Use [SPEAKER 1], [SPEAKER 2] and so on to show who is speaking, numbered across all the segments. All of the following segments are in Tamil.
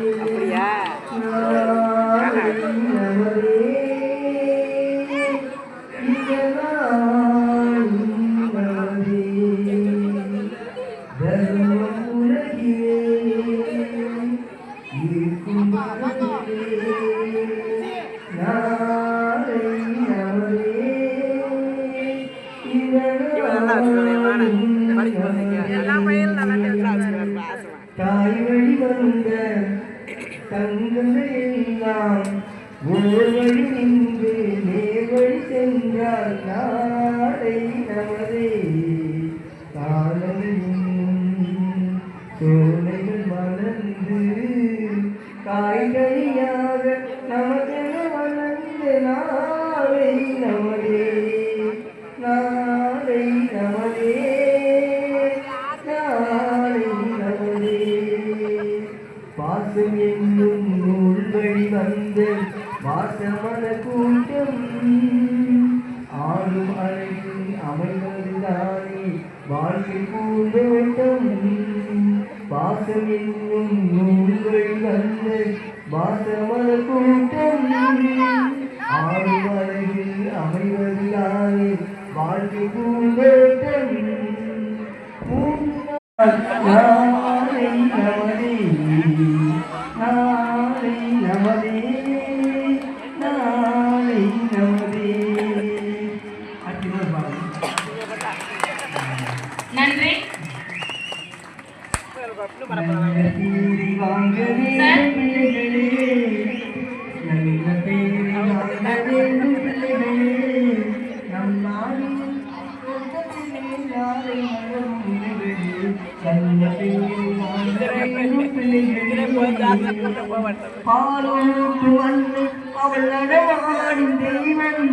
[SPEAKER 1] அப்படியா
[SPEAKER 2] தாய் வழி வந்த தங்கங்கள் எல்லாம் ஒரு வழி நின்று நேர்வழி சென்றால் நாளை நமதே காலங்களின் சோலைகள் மலர்ந்து காய்கறியாக நமதென வளர்ந்து நாளை நமதே நாளை நமதே பாசம் என்னும் நூல் வழி வந்த வாசமன கூட்டம் ஆளும் அழகில் அமைவதுதானே வாழ்க்கை பூந்தோட்டம் பாசம் என்னும் நூல் வழி வந்த வாசமன கூட்டம் ஆளும் அழகில் அமைவதுதானே வாழ்க்கை பூந்தோட்டம் நாளை நமதே நாளை நமதே நாளை நமதே.
[SPEAKER 3] நன்றி.
[SPEAKER 2] வாங்கவே பிள்ளைகளே நல்ல பேரை வாங்க வேண்டும் பிள்ளைகளே நம் நாளில் நாளை மலரும் பாலோட்டு அன்னை அவள் நடமாடும் தெய்வன்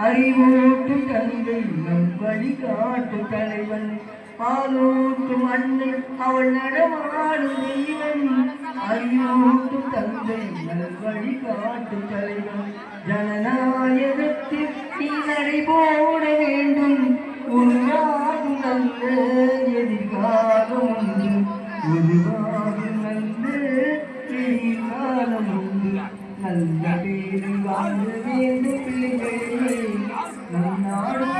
[SPEAKER 2] அறிவூட்டு தந்தை நம் வழிகாட்டு தலைவன் பாலோட்டு அன்னை அவள் நடமாடும் தெய்வன் அறிவூட்டு தந்தை நம் வழிகாட்டு தலைவன் ஜனநாயகத்தில் நீ நடைபோட வேண்டும் உருவாகும் நல்ல எதிர்காலம் உண்டு உருவாகும் நல்ல எதிர்காலம் உண்டு நல்ல பேரை வாழ வேண்டும் பிள்ளைகளே நம் நாடும்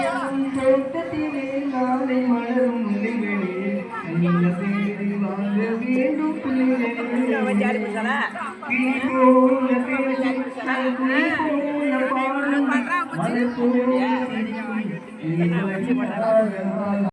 [SPEAKER 2] தோட்டத்திலே நாளை மலரும் நிலைகளே நல்ல பேரை வாழ வேண்டும் பிள்ளைகளே போல பேசி